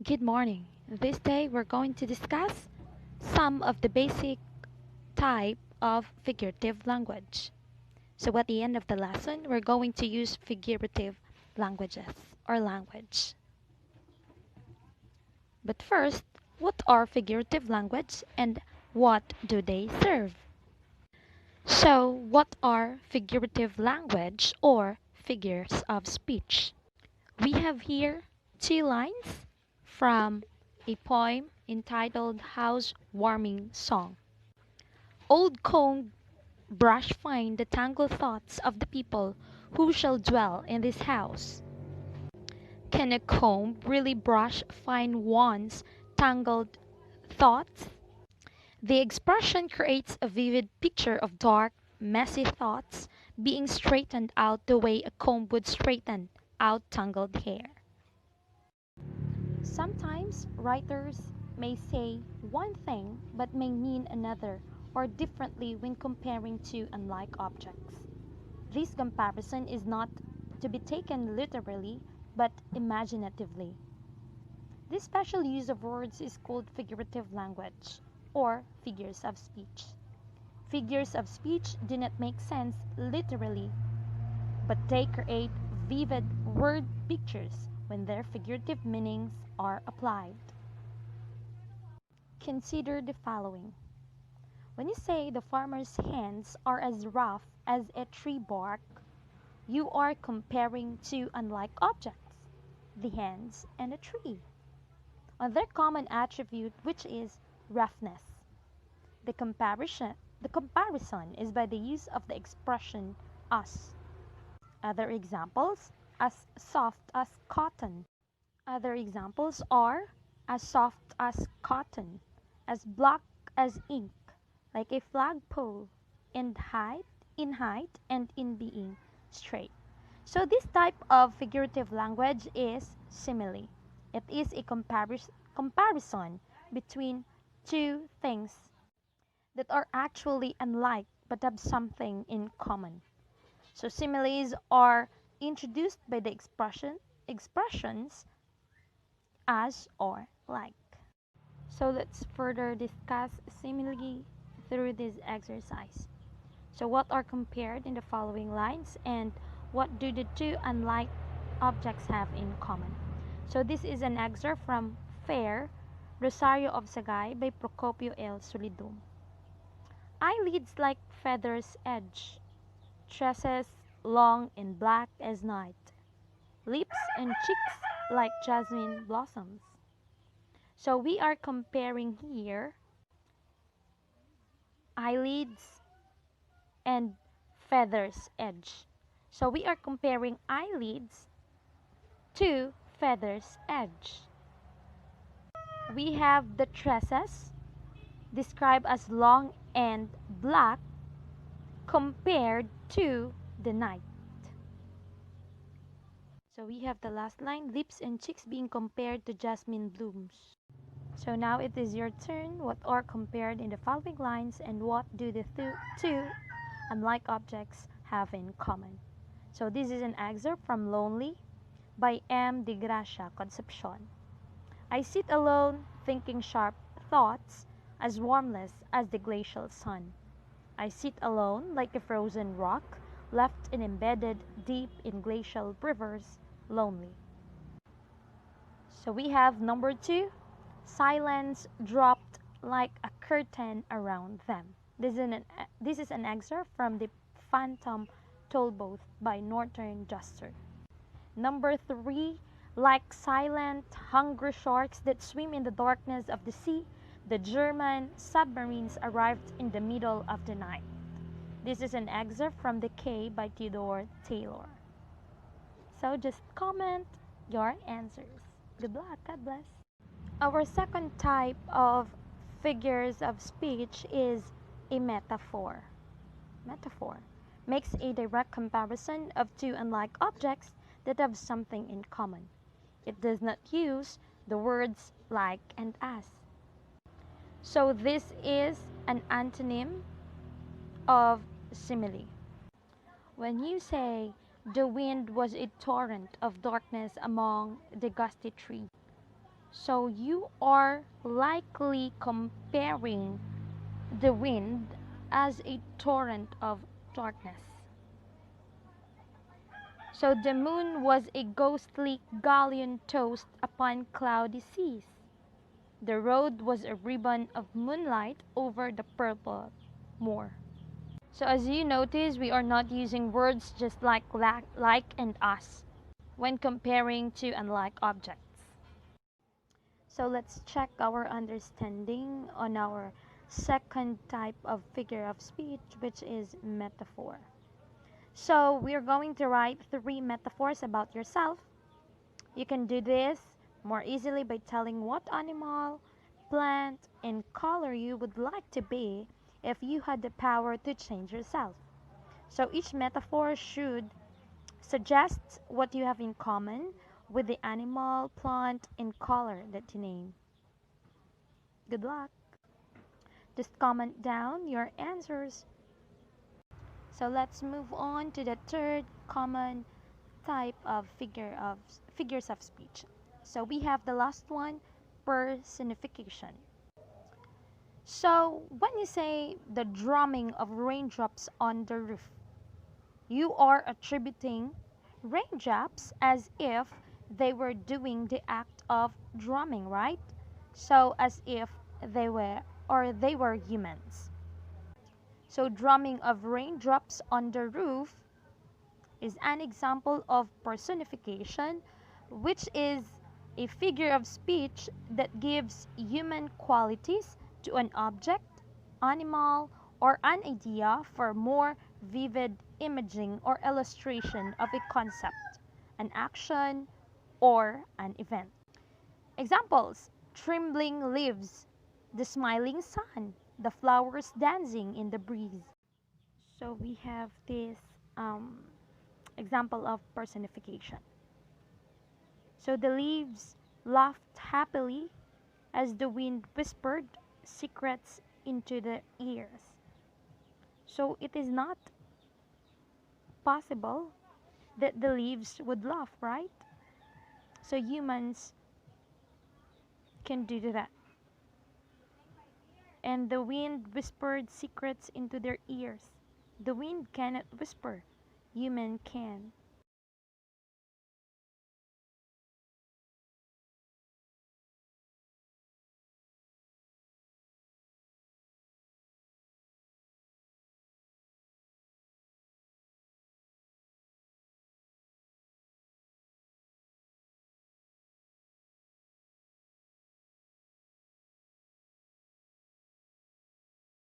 Good morning. This day we're going to discuss some of the basic type of figurative language. So at the end of the lesson, we're going to use figurative languages or language. But first, what are figurative language and what do they serve? So what are figurative language or figures of speech? We have here two lines from a poem entitled Housewarming Song. Old comb brush fine the tangled thoughts of the people who shall dwell in this house. Can a comb really brush fine one's tangled thoughts? The expression creates a vivid picture of dark, messy thoughts being straightened out the way a comb would straighten out tangled hair. Sometimes writers may say one thing but may mean another or differently when comparing two unlike objects. This comparison is not to be taken literally but imaginatively. This special use of words is called figurative language or figures of speech. Figures of speech do not make sense literally, but they create vivid word pictures when their figurative meanings are applied. Consider the following. When you say the farmer's hands are as rough as a tree bark, you are comparing two unlike objects, the hands and a tree, on their common attribute which is roughness. The comparison is by the use of the expression as. Other examples, as soft as cotton. Other examples are as soft as cotton, as black as ink, like a flagpole, in height and in being straight. So this type of figurative language is simile. It is a comparison between two things that are actually unlike but have something in common. So similes are introduced by the expressions as or like. So let's further discuss simile through this exercise. So what are compared in the following lines and what do the two unlike objects have in common? So this is an excerpt from Fair, Rosario of Sagay by Procopio L. Solidum. Eyelids like feathers edge, tresses long and black as night, lips and cheeks like jasmine blossoms. So we are comparing here eyelids and feathers edge. So we are comparing eyelids to feathers edge. We have the tresses described as long and black compared to the night. So we have the last line, lips and cheeks being compared to jasmine blooms. So now it is your turn. What are compared in the following lines and what do the two unlike objects have in common? So this is an excerpt from Lonely by M. de Gracia Concepcion. I sit alone thinking sharp thoughts as warmless as the glacial sun. I sit alone like a frozen rock left and embedded deep in glacial rivers, lonely. So we have number 2, silence dropped like a curtain around them. This is an excerpt from the Phantom Tollbooth by Northern Juster. Number 3, like silent, hungry sharks that swim in the darkness of the sea, the German submarines arrived in the middle of the night. This is an excerpt from The Cay by Theodore Taylor. So just comment your answers. Good luck. God bless. Our second type of figures of speech is a metaphor. Metaphor makes a direct comparison of two unlike objects that have something in common. It does not use the words like and as. So this is an antonym of simile. When you say, the wind was a torrent of darkness among the gusty trees, So you are likely comparing the wind as a torrent of darkness. So the moon was a ghostly galleon tossed upon cloudy seas. The road was a ribbon of moonlight over the purple moor. So as you notice, we are not using words just like and as when comparing to unlike objects. So let's check our understanding on our second type of figure of speech, which is metaphor. So we're going to write 3 metaphors about yourself. You can do this more easily by telling what animal, plant, and color you would like to be if you had the power to change yourself. So each metaphor should suggest what you have in common with the animal, plant, and color that you name. Good luck. Just comment down your answers. So let's move on to the third common type of figures of speech. So we have the last one, personification. So when you say the drumming of raindrops on the roof, you are attributing raindrops as if they were doing the act of drumming, right? So as if they were humans. So drumming of raindrops on the roof is an example of personification, which is a figure of speech that gives human qualities to an object, animal, or an idea for more vivid imaging or illustration of a concept, an action, or an event. Examples: trembling leaves, the smiling sun, the flowers dancing in the breeze. So we have this example of personification. So the leaves laughed happily as the wind whispered secrets into their ears. So it is not possible that the leaves would laugh, right? So humans can do that. And the wind whispered secrets into their ears. The wind cannot whisper, human can.